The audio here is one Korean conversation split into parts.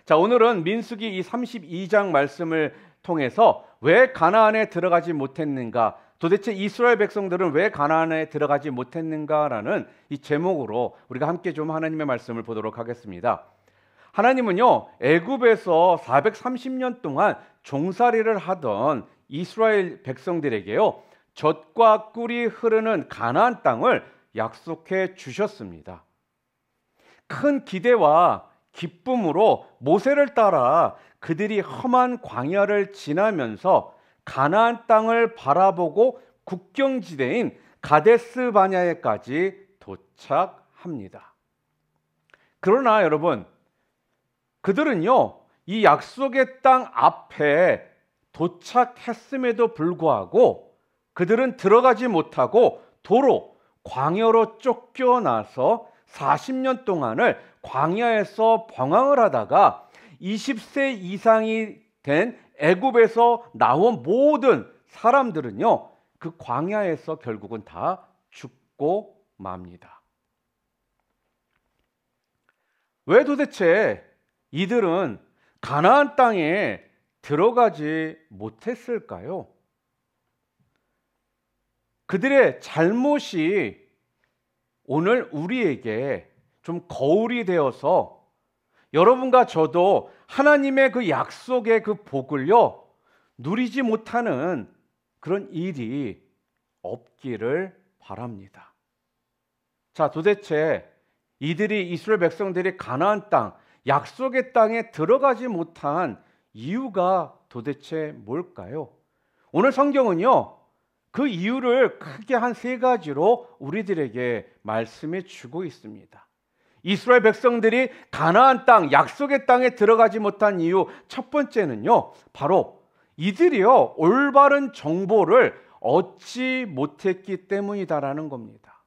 자, 오늘은 민수기 이 32장 말씀을 통해서 왜 가나안에 들어가지 못했는가, 도대체 이스라엘 백성들은 왜 가나안에 들어가지 못했는가라는 이 제목으로 우리가 함께 좀 하나님의 말씀을 보도록 하겠습니다. 하나님은요, 애굽에서 430년 동안 종살이를 하던 이스라엘 백성들에게요, 젖과 꿀이 흐르는 가나안 땅을 약속해 주셨습니다. 큰 기대와 기쁨으로 모세를 따라 그들이 험한 광야를 지나면서 가나안 땅을 바라보고 국경지대인 가데스 바냐에까지 도착합니다. 그러나 여러분, 그들은요, 이 약속의 땅 앞에 도착했음에도 불구하고 그들은 들어가지 못하고 도로 광야로 쫓겨나서 40년 동안을 광야에서 방황을 하다가 20세 이상이 된 애굽에서 나온 모든 사람들은요, 그 광야에서 결국은 다 죽고 맙니다. 왜 도대체 이들은 가나안 땅에 들어가지 못했을까요? 그들의 잘못이 오늘 우리에게 좀 거울이 되어서 여러분과 저도 하나님의 그 약속의 그 복을요, 누리지 못하는 그런 일이 없기를 바랍니다. 자, 도대체 이들이, 이스라엘 백성들이 가나안 땅, 약속의 땅에 들어가지 못한 이유가 도대체 뭘까요? 오늘 성경은요, 그 이유를 크게 한 세 가지로 우리들에게 말씀해 주고 있습니다. 이스라엘 백성들이 가나안 땅, 약속의 땅에 들어가지 못한 이유 첫 번째는요, 바로 이들이요, 올바른 정보를 얻지 못했기 때문이다라는 겁니다.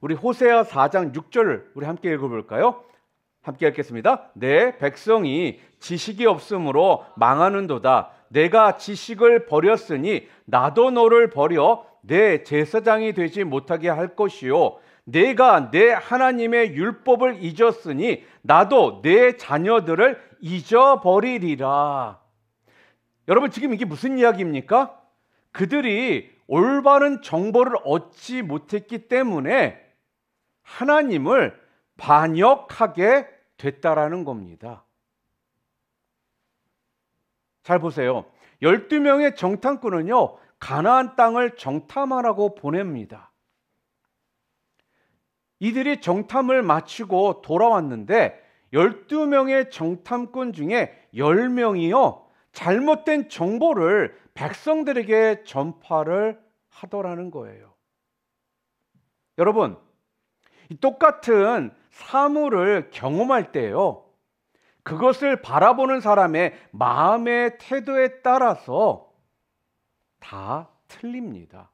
우리 호세아 4장 6절 우리 함께 읽어볼까요? 함께 읽겠습니다. 내 백성이 지식이 없으므로 망하는도다. 내가 지식을 버렸으니 나도 너를 버려 내 제사장이 되지 못하게 할 것이요, 내가 내 하나님의 율법을 잊었으니 나도 내 자녀들을 잊어버리리라. 여러분, 지금 이게 무슨 이야기입니까? 그들이 올바른 정보를 얻지 못했기 때문에 하나님을 반역하게 됐다라는 겁니다. 잘 보세요. 12명의 정탐꾼은요, 가나안 땅을 정탐하라고 보냅니다. 이들이 정탐을 마치고 돌아왔는데 12명의 정탐꾼 중에 10명이요, 잘못된 정보를 백성들에게 전파를 하더라는 거예요. 여러분, 똑같은 사물을 경험할 때요, 그것을 바라보는 사람의 마음의 태도에 따라서 다 틀립니다.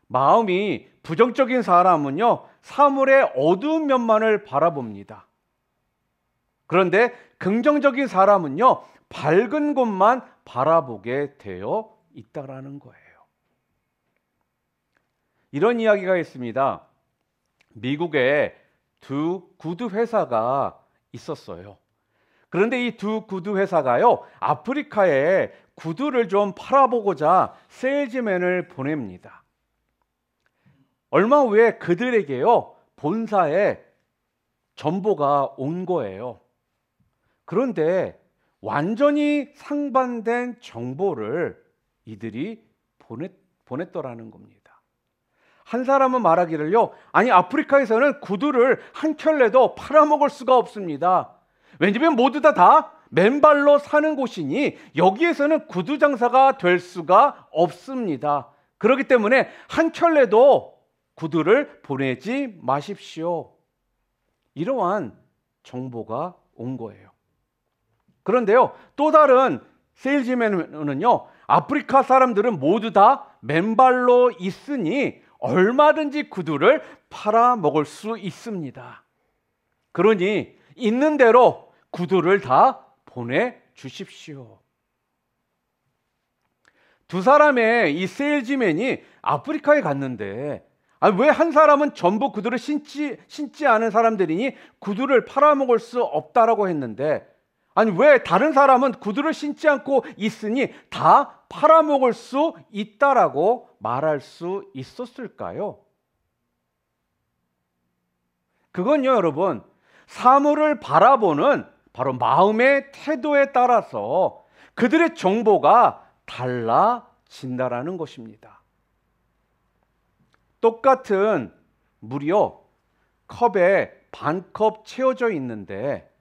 마음이 부정적인 사람은요, 사물의 어두운 면만을 바라봅니다. 그런데 긍정적인 사람은요, 밝은 곳만 바라보게 되어 있다라는 거예요. 이런 이야기가 있습니다. 미국에 두 구두 회사가 있었어요. 그런데 이 두 구두 회사가요, 아프리카에 구두를 좀 팔아보고자 세일즈맨을 보냅니다. 얼마 후에 그들에게요, 본사에 전보가 온 거예요. 그런데 완전히 상반된 정보를 이들이 보냈더라는 겁니다. 한 사람은 말하기를요, 아니, 아프리카에서는 구두를 한 켤레도 팔아먹을 수가 없습니다. 왜냐면 모두 다 맨발로 사는 곳이니 여기에서는 구두 장사가 될 수가 없습니다. 그렇기 때문에 한 켤레도 구두를 보내지 마십시오. 이러한 정보가 온 거예요. 그런데요, 또 다른 세일즈맨은요, 아프리카 사람들은 모두 다 맨발로 있으니 얼마든지 구두를 팔아먹을 수 있습니다. 그러니 있는 대로 구두를 다 보내주십시오. 두 사람의 이 세일즈맨이 아프리카에 갔는데 아니, 왜 한 사람은 전부 구두를 신지 않은 사람들이니 구두를 팔아먹을 수 없다라고 했는데, 아니, 왜 다른 사람은 구두를 신지 않고 있으니 다 팔아먹을 수 있다라고 말할 수 있었을까요? 그건요, 여러분, 사물을 바라보는 바로 마음의 태도에 따라서 그들의 정보가 달라진다라는 것입니다. 똑같은 물이요, 컵에 반컵 채워져 있는데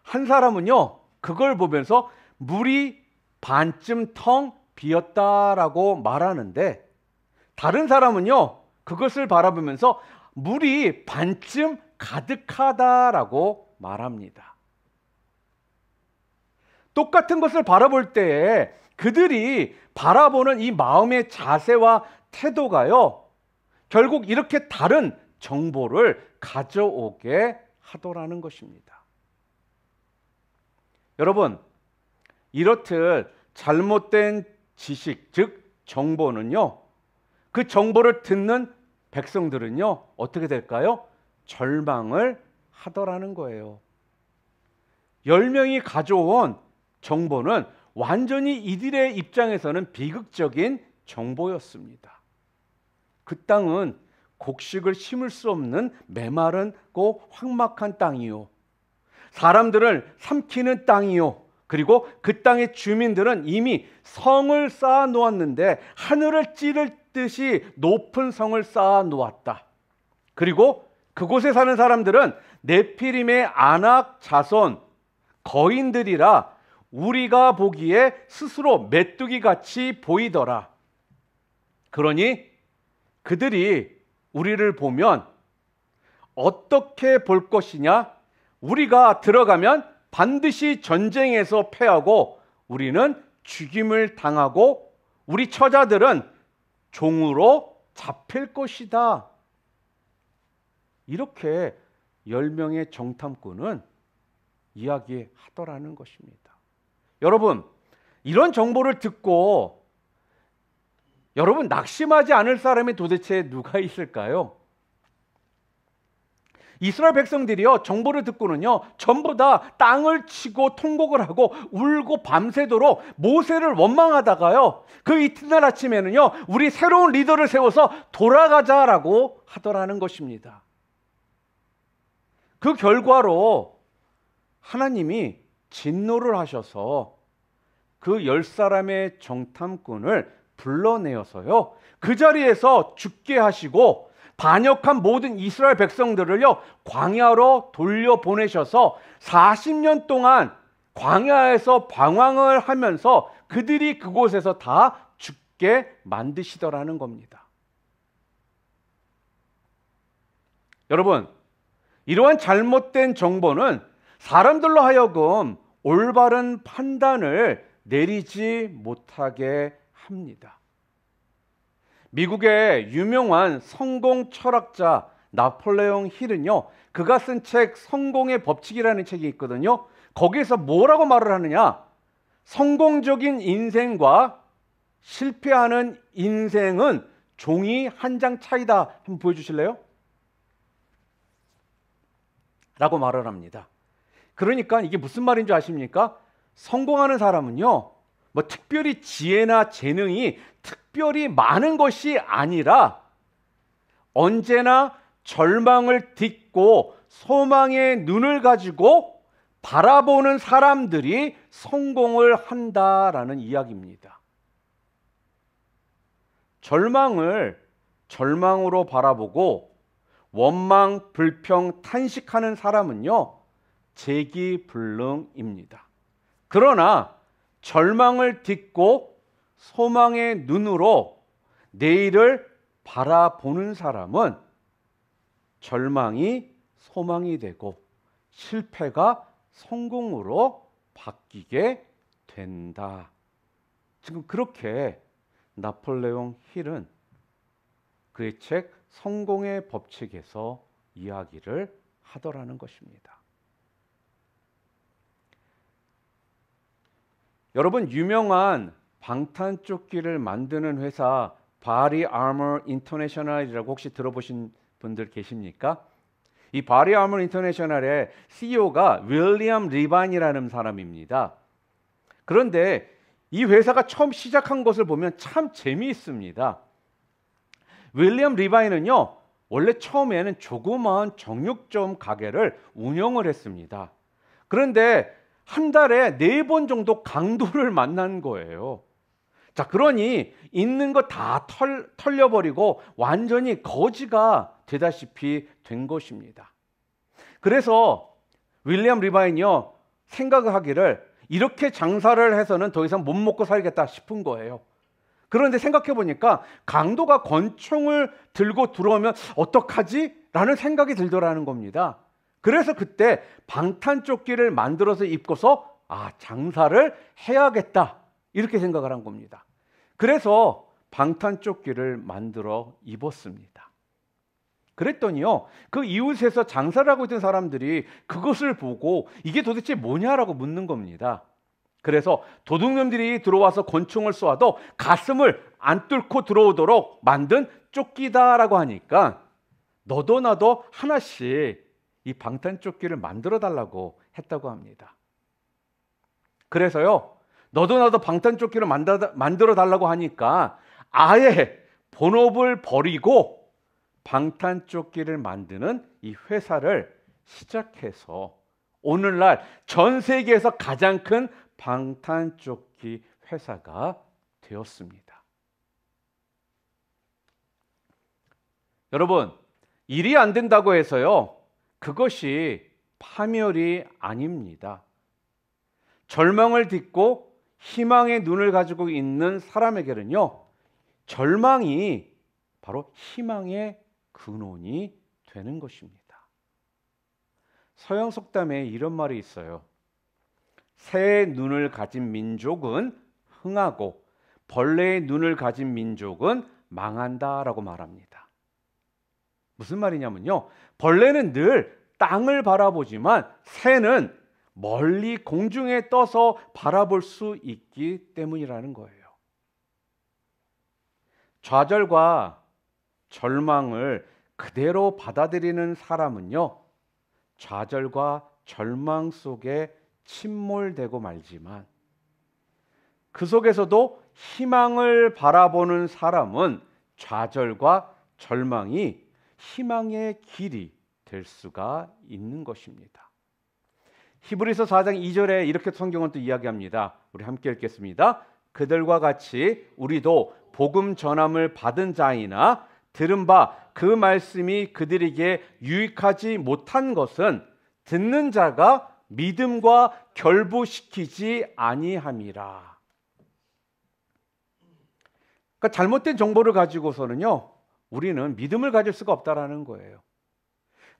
한 사람은요, 그걸 보면서 물이 반쯤 텅 비었다라고 말하는데, 다른 사람은요, 그것을 바라보면서 물이 반쯤 가득하다라고 말합니다. 똑같은 것을 바라볼 때에 그들이 바라보는 이 마음의 자세와 태도가요, 결국 이렇게 다른 정보를 가져오게 하더라는 것입니다. 여러분, 이렇듯 잘못된 지식, 즉 정보는요, 그 정보를 듣는 백성들은요, 어떻게 될까요? 절망을 하더라는 거예요. 10명이 가져온 정보는 완전히 이들의 입장에서는 비극적인 정보였습니다. 그 땅은 곡식을 심을 수 없는 메마르고 황막한 땅이요, 사람들을 삼키는 땅이요, 그리고 그 땅의 주민들은 이미 성을 쌓아 놓았는데 하늘을 찌를 듯이 높은 성을 쌓아 놓았다. 그리고 그곳에 사는 사람들은 네피림의 아낙 자손 거인들이라 우리가 보기에 스스로 메뚜기 같이 보이더라. 그러니 그들이 우리를 보면 어떻게 볼 것이냐? 우리가 들어가면 반드시 전쟁에서 패하고 우리는 죽임을 당하고 우리 처자들은 종으로 잡힐 것이다. 이렇게 10명의 정탐꾼은 이야기하더라는 것입니다. 여러분, 이런 정보를 듣고 여러분 낙심하지 않을 사람이 도대체 누가 있을까요? 이스라엘 백성들이요, 정보를 듣고는요, 전부 다 땅을 치고 통곡을 하고 울고 밤새도록 모세를 원망하다가요, 그 이튿날 아침에는요, 우리 새로운 리더를 세워서 돌아가자라고 하더라는 것입니다. 그 결과로 하나님이 진노를 하셔서 그 10사람의 정탐꾼을 불러내어서요, 그 자리에서 죽게 하시고 반역한 모든 이스라엘 백성들을요, 광야로 돌려보내셔서 40년 동안 광야에서 방황을 하면서 그들이 그곳에서 다 죽게 만드시더라는 겁니다. 여러분, 이러한 잘못된 정보는 사람들로 하여금 올바른 판단을 내리지 못하게 합니다. 미국의 유명한 성공 철학자 나폴레옹 힐은요, 그가 쓴 책 성공의 법칙이라는 책이 있거든요. 거기에서 뭐라고 말을 하느냐? 성공적인 인생과 실패하는 인생은 종이 한 장 차이다. 한번 보여주실래요? 라고 말을 합니다. 그러니까 이게 무슨 말인 줄 아십니까? 성공하는 사람은요, 뭐 특별히 지혜나 재능이 특별히 많은 것이 아니라 언제나 절망을 딛고 소망의 눈을 가지고 바라보는 사람들이 성공을 한다라는 이야기입니다. 절망을 절망으로 바라보고 원망, 불평, 탄식하는 사람은요, 재기불능입니다. 그러나 절망을 딛고 소망의 눈으로 내일을 바라보는 사람은 절망이 소망이 되고 실패가 성공으로 바뀌게 된다. 지금 그렇게 나폴레옹 힐은 그의 책 성공의 법칙에서 이야기를 하더라는 것입니다. 여러분, 유명한 방탄조끼를 만드는 회사 바리 아머 인터내셔널이라고 혹시 들어보신 분들 계십니까? 이 바리 아머 인터내셔널의 CEO가 윌리엄 리반이라는 사람입니다. 그런데 이 회사가 처음 시작한 것을 보면 참 재미있습니다. 윌리엄 리바이는요, 원래 처음에는 조그마한 정육점 가게를 운영을 했습니다. 그런데 한 달에 4번 정도 강도를 만난 거예요. 자, 그러니 있는 거 다 털려버리고 완전히 거지가 되다시피 된 것입니다. 그래서 윌리엄 리바이는요, 생각을 하기를 이렇게 장사를 해서는 더 이상 못 먹고 살겠다 싶은 거예요. 그런데 생각해 보니까 강도가 권총을 들고 들어오면 어떡하지? 라는 생각이 들더라는 겁니다. 그래서 그때 방탄조끼를 만들어서 입고서 장사를 해야겠다 이렇게 생각을 한 겁니다. 그래서 방탄조끼를 만들어 입었습니다. 그랬더니요, 그 이웃에서 장사를 하고 있던 사람들이 그것을 보고 이게 도대체 뭐냐라고 묻는 겁니다. 그래서 도둑놈들이 들어와서 권총을 쏘아도 가슴을 안 뚫고 들어오도록 만든 조끼다라고 하니까 너도 나도 하나씩 이 방탄조끼를 만들어 달라고 했다고 합니다. 그래서요, 너도 나도 방탄조끼를 만들어 달라고 하니까 아예 본업을 버리고 방탄조끼를 만드는 이 회사를 시작해서 오늘날 전 세계에서 가장 큰 방탄조끼 회사가 되었습니다. 여러분, 일이 안 된다고 해서요, 그것이 파멸이 아닙니다. 절망을 딛고 희망의 눈을 가지고 있는 사람에게는요, 절망이 바로 희망의 근원이 되는 것입니다. 서양 속담에 이런 말이 있어요. 새의 눈을 가진 민족은 흥하고 벌레의 눈을 가진 민족은 망한다라고 말합니다. 무슨 말이냐면요, 벌레는 늘 땅을 바라보지만 새는 멀리 공중에 떠서 바라볼 수 있기 때문이라는 거예요. 좌절과 절망을 그대로 받아들이는 사람은요, 좌절과 절망 속에 침몰되고 말지만 그 속에서도 희망을 바라보는 사람은 좌절과 절망이 희망의 길이 될 수가 있는 것입니다. 히브리서 4장 2절에 이렇게 성경은 또 이야기합니다. 우리 함께 읽겠습니다. 그들과 같이 우리도 복음 전함을 받은 자이나 들은 바 그 말씀이 그들에게 유익하지 못한 것은 듣는 자가 믿음과 결부시키지 아니함이라. 그러니까 잘못된 정보를 가지고서는요, 우리는 믿음을 가질 수가 없다라는 거예요.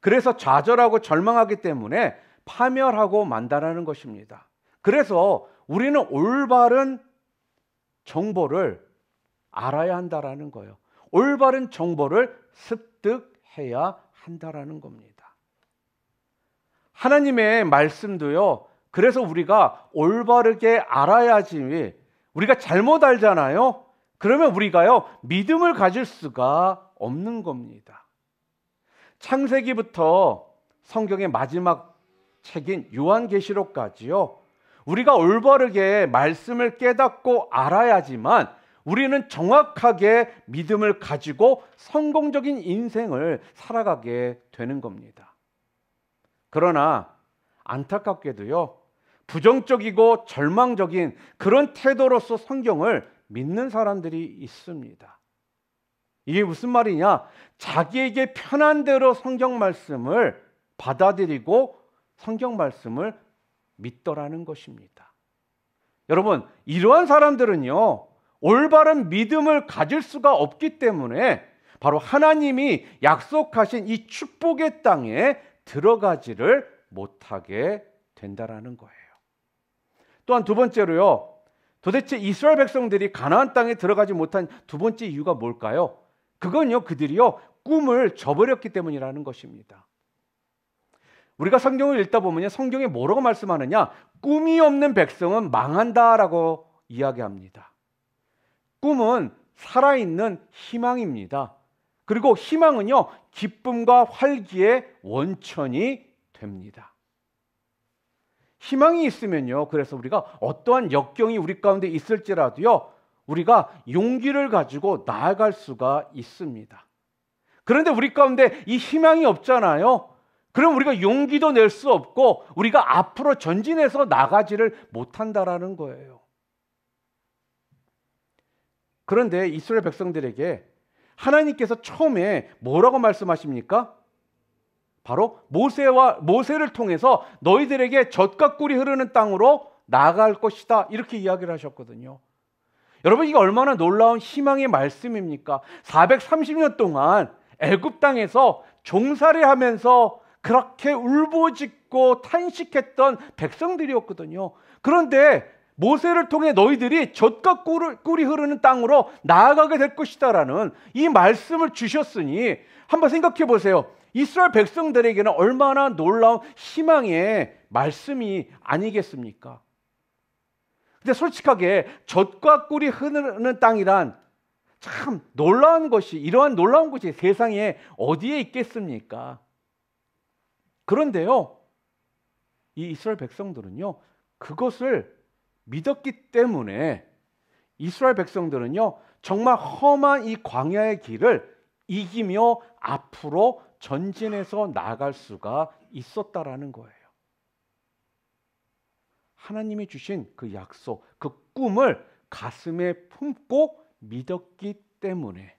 그래서 좌절하고 절망하기 때문에 파멸하고 만다라는 것입니다. 그래서 우리는 올바른 정보를 알아야 한다라는 거예요. 올바른 정보를 습득해야 한다라는 겁니다. 하나님의 말씀도요, 그래서 우리가 올바르게 알아야지, 우리가 잘못 알잖아요. 그러면 우리가요, 믿음을 가질 수가 없는 겁니다. 창세기부터 성경의 마지막 책인 요한계시록까지요, 우리가 올바르게 말씀을 깨닫고 알아야지만 우리는 정확하게 믿음을 가지고 성공적인 인생을 살아가게 되는 겁니다. 그러나 안타깝게도요, 부정적이고 절망적인 그런 태도로서 성경을 믿는 사람들이 있습니다. 이게 무슨 말이냐? 자기에게 편한 대로 성경 말씀을 받아들이고 성경 말씀을 믿더라는 것입니다. 여러분, 이러한 사람들은요, 올바른 믿음을 가질 수가 없기 때문에 바로 하나님이 약속하신 이 축복의 땅에 들어가지를 못하게 된다라는 거예요. 또한 두 번째로요, 도대체 이스라엘 백성들이 가나안 땅에 들어가지 못한 두 번째 이유가 뭘까요? 그건요, 그들이요, 꿈을 저버렸기 때문이라는 것입니다. 우리가 성경을 읽다 보면요, 성경에 뭐라고 말씀하느냐? 꿈이 없는 백성은 망한다라고 이야기합니다. 꿈은 살아있는 희망입니다. 그리고 희망은요, 기쁨과 활기의 원천이 됩니다. 희망이 있으면요, 그래서 우리가 어떠한 역경이 우리 가운데 있을지라도요, 우리가 용기를 가지고 나아갈 수가 있습니다. 그런데 우리 가운데 이 희망이 없잖아요. 그럼 우리가 용기도 낼 수 없고 우리가 앞으로 전진해서 나가지를 못한다라는 거예요. 그런데 이스라엘 백성들에게 하나님께서 처음에 뭐라고 말씀하십니까? 바로 모세를 통해서 너희들에게 젖과 꿀이 흐르는 땅으로 나아갈 것이다, 이렇게 이야기를 하셨거든요. 여러분, 이게 얼마나 놀라운 희망의 말씀입니까? 430년 동안 애굽 땅에서 종살이 하면서 그렇게 울부짖고 탄식했던 백성들이었거든요. 그런데 모세를 통해 너희들이 젖과 꿀이 흐르는 땅으로 나아가게 될 것이다라는 이 말씀을 주셨으니 한번 생각해 보세요. 이스라엘 백성들에게는 얼마나 놀라운 희망의 말씀이 아니겠습니까? 근데 솔직하게 젖과 꿀이 흐르는 땅이란 참 놀라운 것이, 이러한 놀라운 것이 세상에 어디에 있겠습니까? 그런데요, 이 이스라엘 백성들은요, 그것을 믿었기 때문에 이스라엘 백성들은요, 정말 험한 이 광야의 길을 이기며 앞으로 전진해서 나아갈 수가 있었다라는 거예요. 하나님이 주신 그 약속, 그 꿈을 가슴에 품고 믿었기 때문에.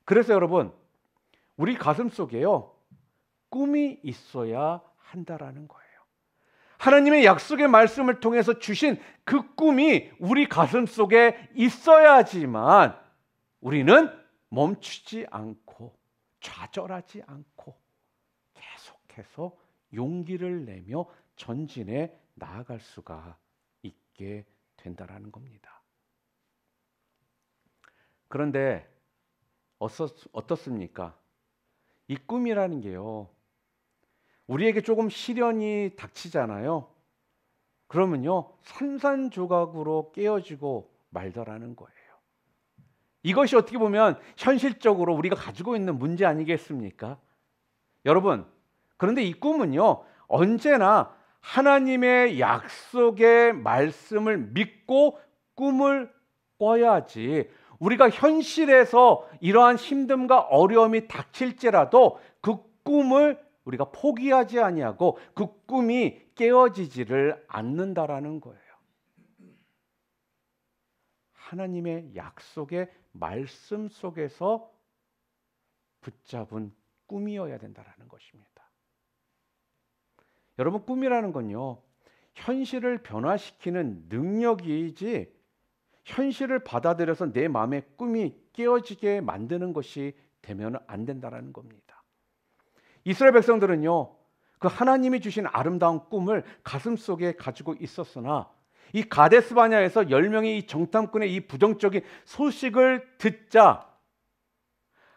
그래서 여러분, 우리 가슴 속에요, 꿈이 있어야 한다라는 거예요. 하나님의 약속의 말씀을 통해서 주신 그 꿈이 우리 가슴 속에 있어야지만 우리는 멈추지 않고 좌절하지 않고 계속해서 용기를 내며 전진해 나아갈 수가 있게 된다라는 겁니다. 그런데 어떻습니까? 이 꿈이라는 게요, 우리에게 조금 시련이 닥치잖아요. 그러면요, 산산조각으로 깨어지고 말더라는 거예요. 이것이 어떻게 보면 현실적으로 우리가 가지고 있는 문제 아니겠습니까? 여러분, 그런데 이 꿈은요, 언제나 하나님의 약속의 말씀을 믿고 꿈을 꿔야지, 우리가 현실에서 이러한 힘듦과 어려움이 닥칠지라도 그 꿈을 우리가 포기하지 아니하고 그 꿈이 깨어지지를 않는다라는 거예요. 하나님의 약속의 말씀 속에서 붙잡은 꿈이어야 된다라는 것입니다. 여러분, 꿈이라는 건요, 현실을 변화시키는 능력이지 현실을 받아들여서 내 마음의 꿈이 깨어지게 만드는 것이 되면 안 된다라는 겁니다. 이스라엘 백성들은요, 그 하나님이 주신 아름다운 꿈을 가슴속에 가지고 있었으나 이 가데스 바냐에서 10명의 이 정탐꾼의 이 부정적인 소식을 듣자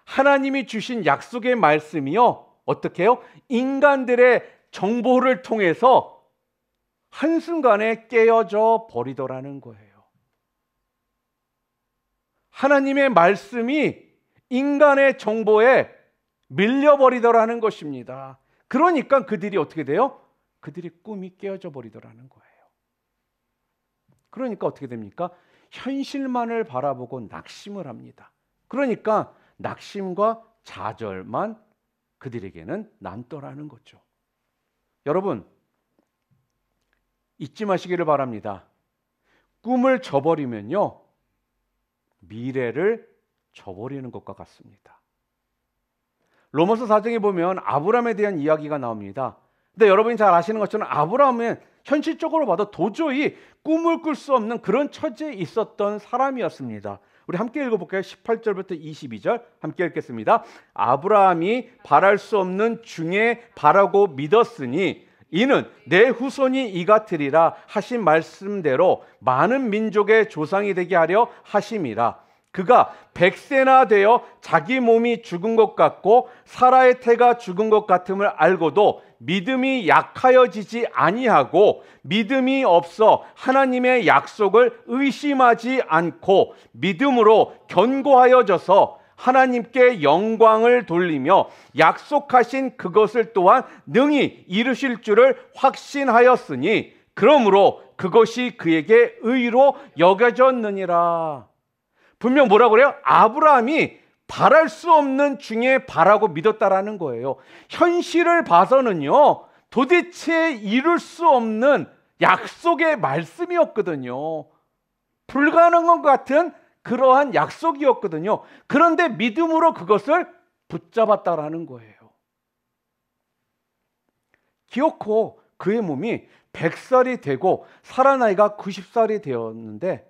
하나님이 주신 약속의 말씀이요, 어떻게 해요? 인간들의 정보를 통해서 한순간에 깨어져 버리더라는 거예요. 하나님의 말씀이 인간의 정보에 밀려버리더라는 것입니다. 그러니까 그들이 어떻게 돼요? 그들이 꿈이 깨어져 버리더라는 거예요. 그러니까 어떻게 됩니까? 현실만을 바라보고 낙심을 합니다. 그러니까 낙심과 좌절만 그들에게는 남더라는 거죠. 여러분, 잊지 마시기를 바랍니다. 꿈을 저버리면요, 미래를 저버리는 것과 같습니다. 로마서 4장에 보면 아브라함에 대한 이야기가 나옵니다. 근데 여러분이 잘 아시는 것처럼 아브라함은 현실적으로 봐도 도저히 꿈을 꿀 수 없는 그런 처지에 있었던 사람이었습니다. 우리 함께 읽어볼까요? 18절부터 22절 함께 읽겠습니다. 아브라함이 바랄 수 없는 중에 바라고 믿었으니 이는 내 후손이 이같으리라 하신 말씀대로 많은 민족의 조상이 되게 하려 하심이라. 그가 100세나 되어 자기 몸이 죽은 것 같고 사라의 태가 죽은 것 같음을 알고도 믿음이 약하여지지 아니하고 믿음이 없어 하나님의 약속을 의심하지 않고 믿음으로 견고하여져서 하나님께 영광을 돌리며 약속하신 그것을 또한 능히 이루실 줄을 확신하였으니 그러므로 그것이 그에게 의로 여겨졌느니라. 분명 뭐라고 그래요? 아브라함이 바랄 수 없는 중에 바라고 믿었다라는 거예요. 현실을 봐서는요, 도대체 이룰 수 없는 약속의 말씀이었거든요. 불가능한 것 같은 그러한 약속이었거든요. 그런데 믿음으로 그것을 붙잡았다라는 거예요. 기어코 그의 몸이 100살이 되고 사라 나이가 90살이 되었는데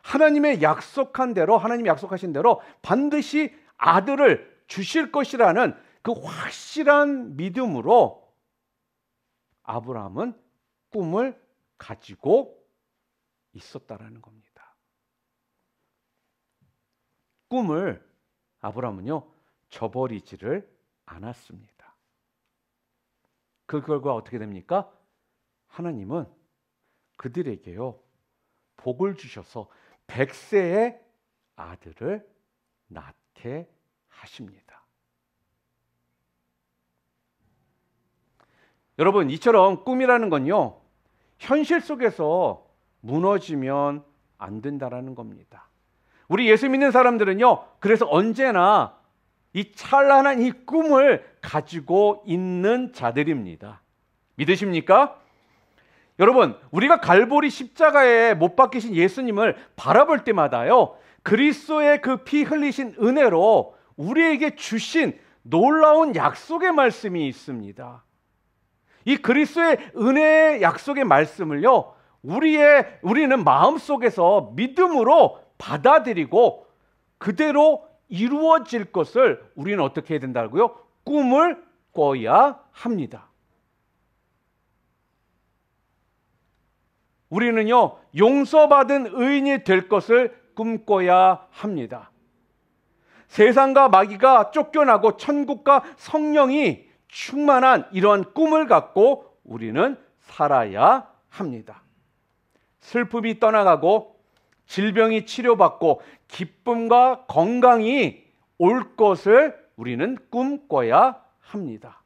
하나님의 약속한 대로, 하나님이 약속하신 대로 반드시 아들을 주실 것이라는 그 확실한 믿음으로 아브라함은 꿈을 가지고 있었다라는 겁니다. 꿈을 아브라함은요, 저버리지를 않았습니다. 그 결과 어떻게 됩니까? 하나님은 그들에게요, 복을 주셔서 100세의 아들을 낳게 하십니다. 여러분, 이처럼 꿈이라는 건요, 현실 속에서 무너지면 안 된다라는 겁니다. 우리 예수 믿는 사람들은요, 그래서 언제나 이 찬란한 이 꿈을 가지고 있는 자들입니다. 믿으십니까? 여러분, 우리가 갈보리 십자가에 못 박히신 예수님을 바라볼 때마다요, 그리스도의 그 피 흘리신 은혜로 우리에게 주신 놀라운 약속의 말씀이 있습니다. 이 그리스도의 은혜의 약속의 말씀을요, 우리는 마음속에서 믿음으로 받아들이고 그대로 이루어질 것을 우리는 어떻게 해야 된다고요? 꿈을 꿔야 합니다. 우리는요, 용서받은 의인이 될 것을 꿈꿔야 합니다. 세상과 마귀가 쫓겨나고 천국과 성령이 충만한 이러한 꿈을 갖고 우리는 살아야 합니다. 슬픔이 떠나가고 질병이 치료받고 기쁨과 건강이 올 것을 우리는 꿈꿔야 합니다.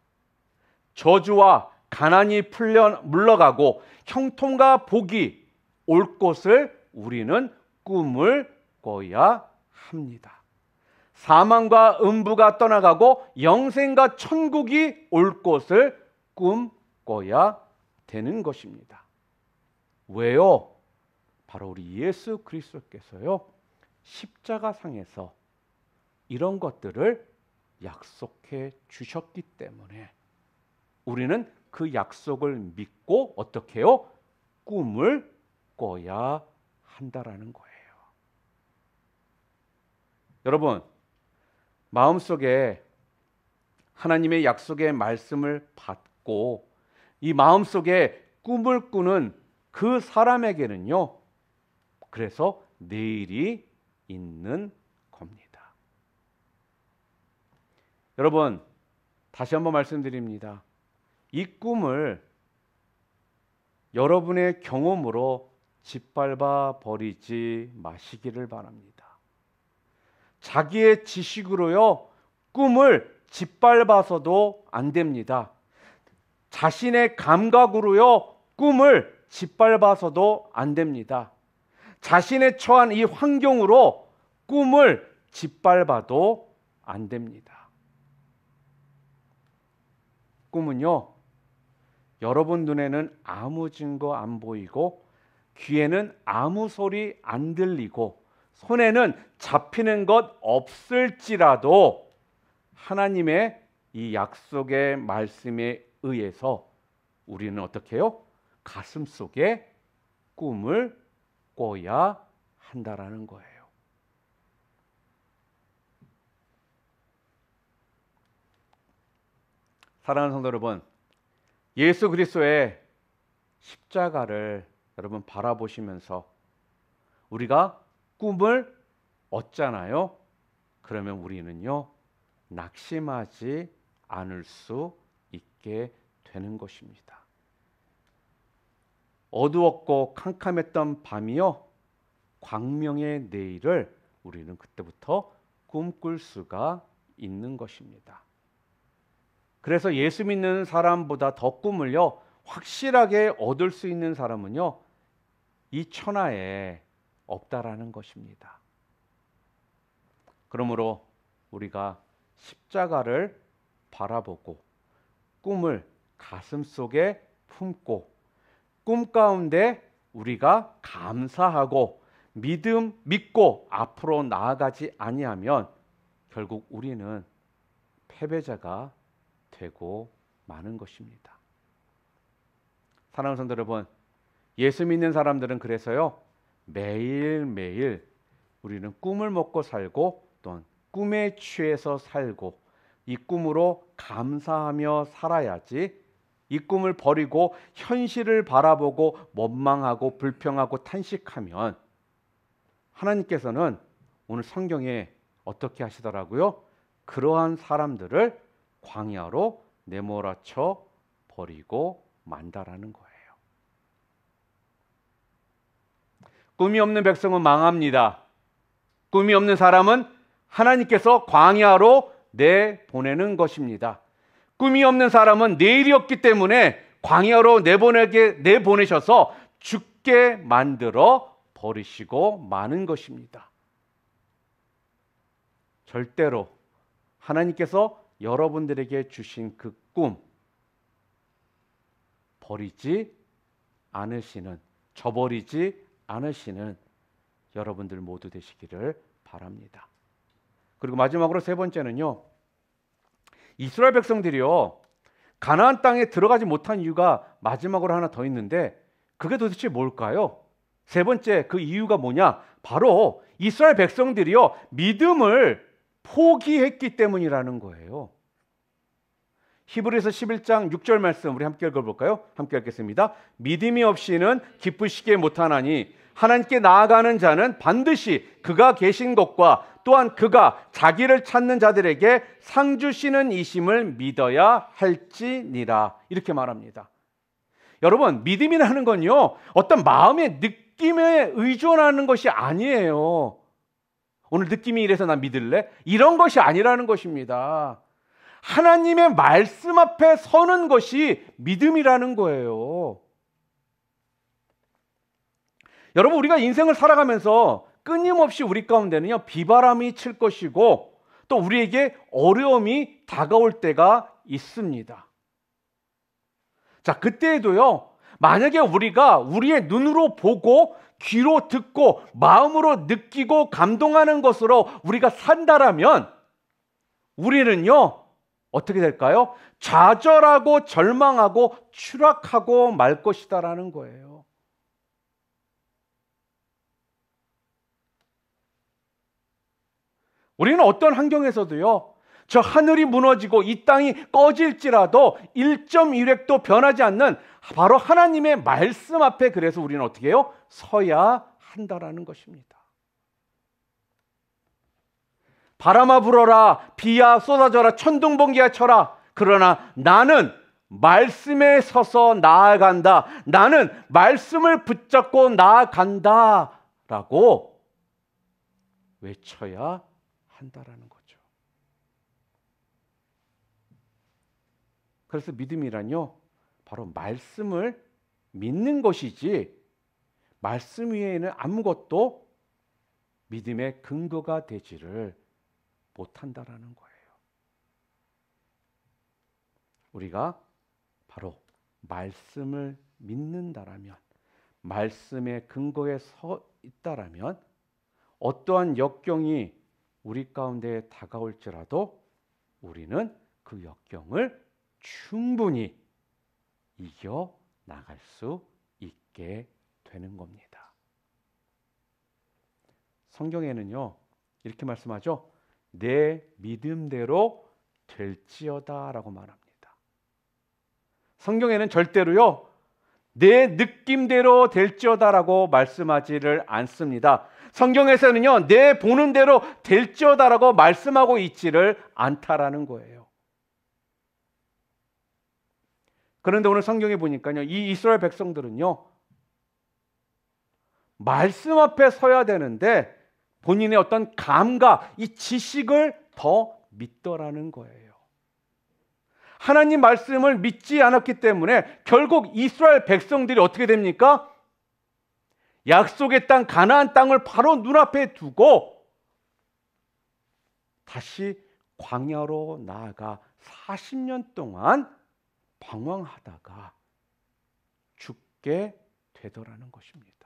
저주와 가난이 물러가고 형통과 복이 올 것을 우리는 꿈을 꿔야 합니다. 사망과 음부가 떠나가고 영생과 천국이 올 것을 꿈꿔야 되는 것입니다. 왜요? 바로 우리 예수 그리스도께서요, 십자가상에서 이런 것들을 약속해 주셨기 때문에 우리는 그 약속을 믿고 어떻게 해요? 꿈을 꿔야 한다라는 거예요. 여러분, 마음속에 하나님의 약속의 말씀을 받고 이 마음속에 꿈을 꾸는 그 사람에게는요, 그래서 내일이 있는 겁니다. 여러분, 다시 한번 말씀드립니다. 이 꿈을 여러분의 경험으로 짓밟아 버리지 마시기를 바랍니다. 자기의 지식으로요, 꿈을 짓밟아서도 안 됩니다. 자신의 감각으로요, 꿈을 짓밟아서도 안 됩니다. 자신의 처한 이 환경으로 꿈을 짓밟아도 안 됩니다. 꿈은요, 여러분 눈에는 아무 증거 안 보이고 귀에는 아무 소리 안 들리고 손에는 잡히는 것 없을지라도 하나님의 이 약속의 말씀에 의해서 우리는 어떻게 해요? 가슴 속에 꿈을 꿔야 한다라는 거예요. 사랑하는 성도 여러분, 예수 그리스도의 십자가를 여러분 바라보시면서 우리가 꿈을 얻잖아요. 그러면 우리는요, 낙심하지 않을 수 있게 되는 것입니다. 어두웠고 캄캄했던 밤이요, 광명의 내일을 우리는 그때부터 꿈꿀 수가 있는 것입니다. 그래서 예수 믿는 사람보다 더 꿈을요, 확실하게 얻을 수 있는 사람은요, 이 천하에 없다라는 것입니다. 그러므로 우리가 십자가를 바라보고 꿈을 가슴속에 품고 꿈 가운데 우리가 감사하고 믿고 앞으로 나아가지 아니하면 결국 우리는 패배자가 되고 마는 것입니다. 사랑하는 성도 여러분, 예수 믿는 사람들은 그래서요, 매일매일 우리는 꿈을 먹고 살고 또는 꿈에 취해서 살고 이 꿈으로 감사하며 살아야지, 이 꿈을 버리고 현실을 바라보고 원망하고 불평하고 탄식하면 하나님께서는 오늘 성경에 어떻게 하시더라고요? 그러한 사람들을 광야로 내몰아쳐 버리고 만다라는 거예요. 꿈이 없는 백성은 망합니다. 꿈이 없는 사람은 하나님께서 광야로 내보내는 것입니다. 꿈이 없는 사람은 내일이 없기 때문에 광야로 내보내셔서 죽게 만들어 버리시고 마는 것입니다. 절대로 하나님께서 여러분들에게 주신 그 꿈 버리지 않으시는, 저버리지 않으시는 여러분들 모두 되시기를 바랍니다. 그리고 마지막으로 세 번째는요, 이스라엘 백성들이요, 가나안 땅에 들어가지 못한 이유가 마지막으로 하나 더 있는데 그게 도대체 뭘까요? 세 번째 그 이유가 뭐냐? 바로 이스라엘 백성들이요, 믿음을 포기했기 때문이라는 거예요. 히브리서 11장 6절 말씀 우리 함께 읽어볼까요? 함께 읽겠습니다. 믿음이 없이는 기쁘시게 못하나니 하나님께 나아가는 자는 반드시 그가 계신 것과 또한 그가 자기를 찾는 자들에게 상 주시는 이심을 믿어야 할지니라. 이렇게 말합니다. 여러분, 믿음이라는 건요, 어떤 마음의 느낌에 의존하는 것이 아니에요. 오늘 느낌이 이래서 나 믿을래? 이런 것이 아니라는 것입니다. 하나님의 말씀 앞에 서는 것이 믿음이라는 거예요. 여러분, 우리가 인생을 살아가면서 끊임없이 우리 가운데는요, 비바람이 칠 것이고 또 우리에게 어려움이 다가올 때가 있습니다. 자, 그때에도요, 만약에 우리가 우리의 눈으로 보고 귀로 듣고 마음으로 느끼고 감동하는 것으로 우리가 산다라면 우리는요, 어떻게 될까요? 좌절하고 절망하고 추락하고 말 것이다라는 거예요. 우리는 어떤 환경에서도요, 저 하늘이 무너지고 이 땅이 꺼질지라도 1.1획도 변하지 않는 바로 하나님의 말씀 앞에, 그래서 우리는 어떻게 해요? 서야 한다라는 것입니다. 바람아 불어라, 비야 쏟아져라, 천둥번개야 쳐라. 그러나 나는 말씀에 서서 나아간다. 나는 말씀을 붙잡고 나아간다 라고 외쳐야 한다라는 거죠. 그래서 믿음이란요, 바로 말씀을 믿는 것이지 말씀 위에는 아무것도 믿음의 근거가 되지를 못한다라는 거예요. 우리가 바로 말씀을 믿는다라면, 말씀의 근거에 서 있다라면 어떠한 역경이 우리 가운데 다가올지라도 우리는 그 역경을 충분히 이겨 나갈 수 있게 되는 겁니다. 성경에는요, 이렇게 말씀하죠. 내 믿음대로 될지어다 라고 말합니다. 성경에는 절대로요, 내 느낌대로 될지어다라고 말씀하지를 않습니다. 성경에서는요, 내 보는 대로 될지어다라고 말씀하고 있지를 않다라는 거예요. 그런데 오늘 성경에 보니까요, 이 이스라엘 백성들은요, 말씀 앞에 서야 되는데 본인의 어떤 감각, 이 지식을 더 믿더라는 거예요. 하나님 말씀을 믿지 않았기 때문에 결국 이스라엘 백성들이 어떻게 됩니까? 약속의 땅 가나안 땅을 바로 눈앞에 두고 다시 광야로 나아가 40년 동안 방황하다가 죽게 되더라는 것입니다.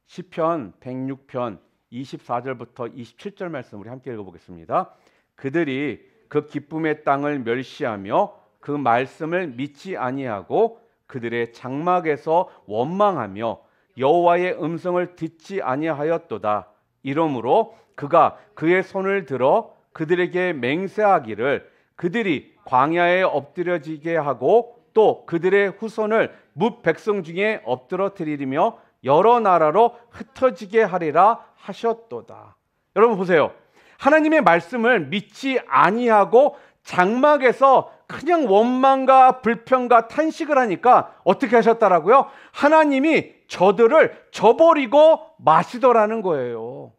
시편 106편 24절부터 27절 말씀 우리 함께 읽어보겠습니다. 그들이 그 기쁨의 땅을 멸시하며 그 말씀을 믿지 아니하고 그들의 장막에서 원망하며 여호와의 음성을 듣지 아니하였도다. 이러므로 그가 그의 손을 들어 그들에게 맹세하기를 그들이 광야에 엎드려지게 하고 또 그들의 후손을 뭇 백성 중에 엎드러뜨리며 여러 나라로 흩어지게 하리라 하셨도다. 여러분 보세요. 하나님의 말씀을 믿지 아니하고 장막에서 그냥 원망과 불평과 탄식을 하니까 어떻게 하셨다라고요? 하나님이 저들을 저버리고 마시더라는 거예요.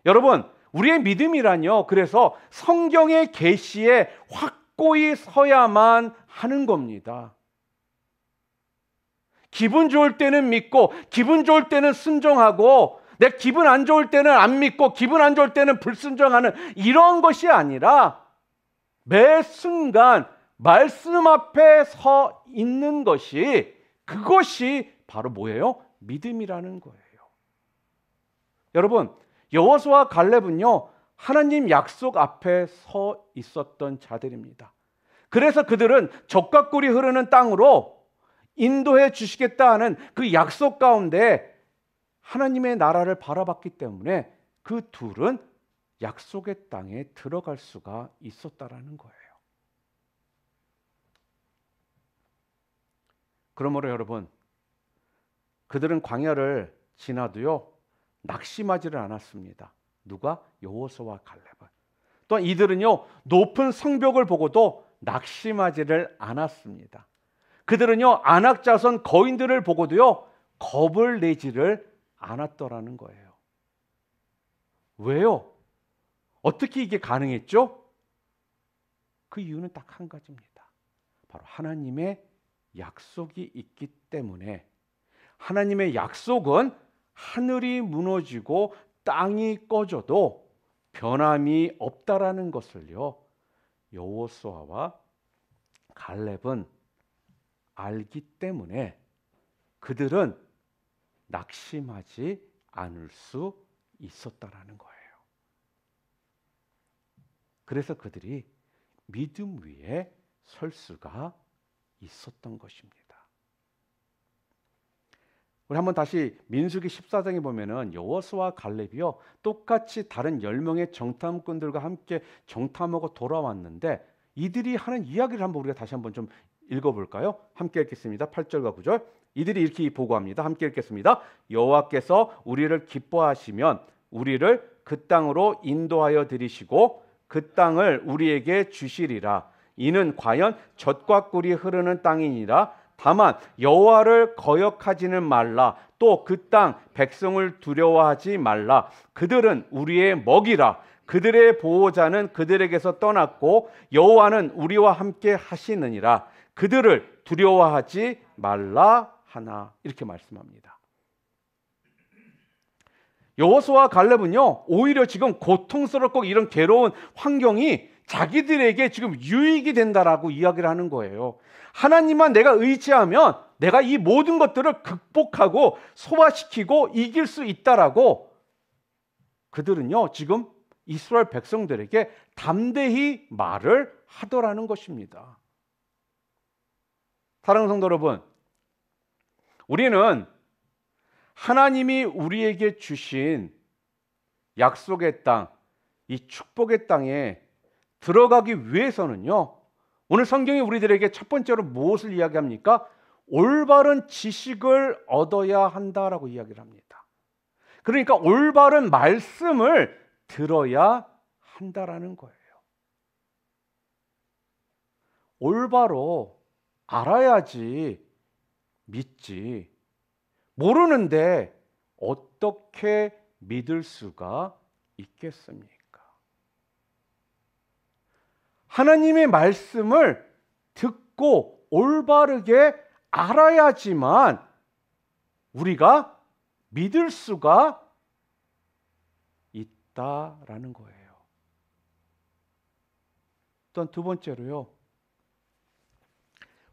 여러분, 우리의 믿음이란요, 그래서 성경의 계시에 확고히 서야만 하는 겁니다. 기분 좋을 때는 믿고 기분 좋을 때는 순종하고 내 기분 안 좋을 때는 안 믿고 기분 안 좋을 때는 불순종하는 이런 것이 아니라 매 순간 말씀 앞에 서 있는 것이 그것이 바로 뭐예요? 믿음이라는 거예요. 여러분, 여호수아 갈렙은요, 하나님 약속 앞에 서 있었던 자들입니다. 그래서 그들은 젖과 꿀이 흐르는 땅으로 인도해 주시겠다 하는 그 약속 가운데 하나님의 나라를 바라봤기 때문에 그 둘은 약속의 땅에 들어갈 수가 있었다라는 거예요. 그러므로 여러분, 그들은 광야를 지나도요 낙심하지를 않았습니다. 누가? 여호수아와 갈렙은. 또한 이들은요 높은 성벽을 보고도 낙심하지를 않았습니다. 그들은요 아낙 자손 거인들을 보고도요 겁을 내지를 않았더라는 거예요. 왜요? 어떻게 이게 가능했죠? 그 이유는 딱 한 가지입니다. 바로 하나님의 약속이 있기 때문에. 하나님의 약속은 하늘이 무너지고 땅이 꺼져도 변함이 없다라는 것을요 여호수아와 갈렙은 알기 때문에 그들은 낙심하지 않을 수 있었다라는 거예요. 그래서 그들이 믿음 위에 설 수가 있었던 것입니다. 우리 한번 다시 민수기 14장에 보면은 여호수아와 갈렙이요 똑같이 다른 10명의 정탐꾼들과 함께 정탐하고 돌아왔는데 이들이 하는 이야기를 한번 우리가 다시 한번 좀 읽어볼까요? 함께 읽겠습니다. 8절과 9절. 이들이 이렇게 보고합니다. 함께 읽겠습니다. 여호와께서 우리를 기뻐하시면 우리를 그 땅으로 인도하여 들이시고 그 땅을 우리에게 주시리라. 이는 과연 젖과 꿀이 흐르는 땅이니라. 다만 여호와를 거역하지는 말라. 또 그 땅 백성을 두려워하지 말라. 그들은 우리의 먹이라. 그들의 보호자는 그들에게서 떠났고 여호와는 우리와 함께 하시느니라. 그들을 두려워하지 말라 하나. 이렇게 말씀합니다. 여호수아와 갈렙은요 오히려 지금 고통스럽고 이런 괴로운 환경이 자기들에게 지금 유익이 된다라고 이야기를 하는 거예요. 하나님만 내가 의지하면 내가 이 모든 것들을 극복하고 소화시키고 이길 수 있다라고 그들은요 지금 이스라엘 백성들에게 담대히 말을 하더라는 것입니다. 사랑하는 성도 여러분, 우리는 하나님이 우리에게 주신 약속의 땅, 이 축복의 땅에 들어가기 위해서는요 오늘 성경이 우리들에게 첫 번째로 무엇을 이야기합니까? 올바른 지식을 얻어야 한다라고 이야기를 합니다. 그러니까 올바른 말씀을 들어야 한다라는 거예요. 올바로 알아야지 믿지. 모르는데 어떻게 믿을 수가 있겠습니까? 하나님의 말씀을 듣고 올바르게 알아야지만 우리가 믿을 수가 있다라는 거예요. 또 두 번째로요.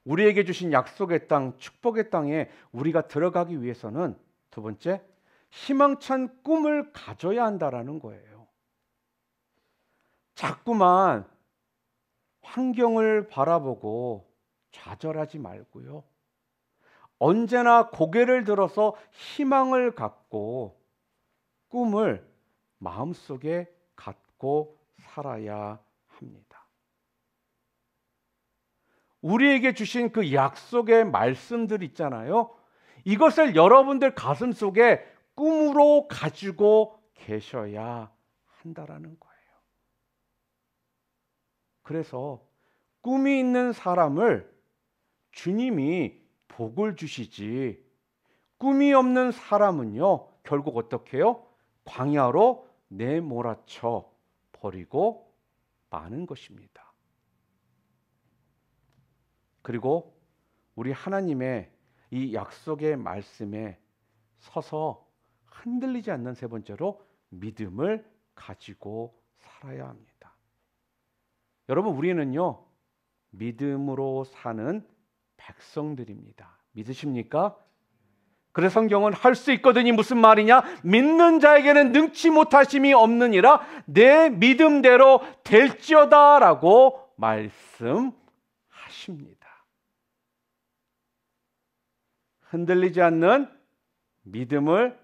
우리에게 주신 약속의 땅, 축복의 땅에 우리가 들어가기 위해서는 두 번째, 희망찬 꿈을 가져야 한다라는 거예요. 자꾸만 환경을 바라보고 좌절하지 말고요. 언제나 고개를 들어서 희망을 갖고 꿈을 마음속에 갖고 살아야 합니다. 우리에게 주신 그 약속의 말씀들 있잖아요. 이것을 여러분들 가슴 속에 꿈으로 가지고 계셔야 한다라는 거예요. 그래서 꿈이 있는 사람을 주님이 복을 주시지, 꿈이 없는 사람은요 결국 어떻게 해요? 광야로 내몰아쳐 버리고 마는 것입니다. 그리고 우리 하나님의 이 약속의 말씀에 서서 흔들리지 않는 세 번째로 믿음을 가지고 살아야 합니다. 여러분, 우리는요 믿음으로 사는 백성들입니다. 믿으십니까? 그래서 성경은 할 수 있거든이 무슨 말이냐? 믿는 자에게는 능치 못하심이 없느니라 내 믿음대로 될지어다 라고 말씀하십니다. 흔들리지 않는 믿음을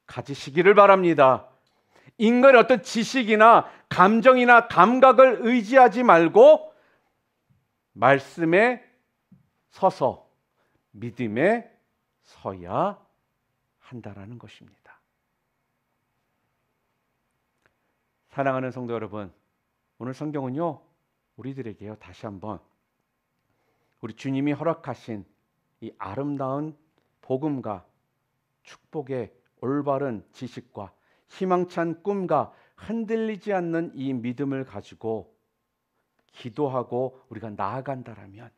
가지시기를 바랍니다. 인간의 어떤 지식이나 감정이나 감각을 의지하지 말고 말씀에 서서 믿음에 서야 한다라는 것입니다. 사랑하는 성도 여러분, 오늘 성경은요 우리들에게요 다시 한번 우리 주님이 허락하신 이 아름다운 복음과 축복의 올바른 지식과 희망찬 꿈과 흔들리지 않는 이 믿음을 가지고 기도하고 우리가 나아간다라면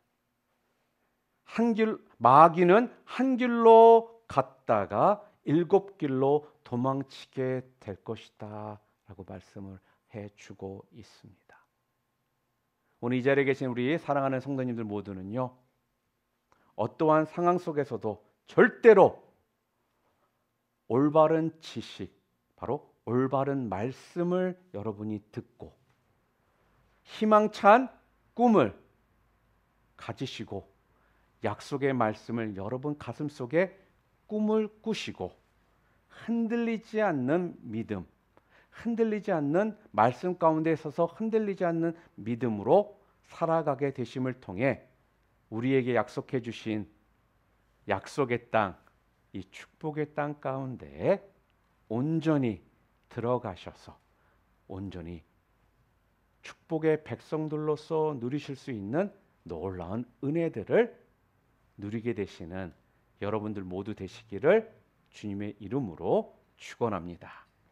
마귀는 한 길로 갔다가 7길로 도망치게 될 것이다 라고 말씀을 해주고 있습니다. 오늘 이 자리에 계신 우리 사랑하는 성도님들 모두는요 어떠한 상황 속에서도 절대로 올바른 지식, 바로 올바른 말씀을 여러분이 듣고 희망찬 꿈을 가지시고 약속의 말씀을 여러분 가슴 속에 꿈을 꾸시고 흔들리지 않는 믿음, 흔들리지 않는 말씀 가운데 서서 흔들리지 않는 믿음으로 살아가게 되심을 통해 우리에게 약속해 주신 약속의 땅, 이 축복의 땅 가운데 온전히 들어가셔서 온전히 축복의 백성들로서 누리실 수 있는 놀라운 은혜들을 누리게 되시는 여러분들 모두 되시기를 주님의 이름으로 축원합니다.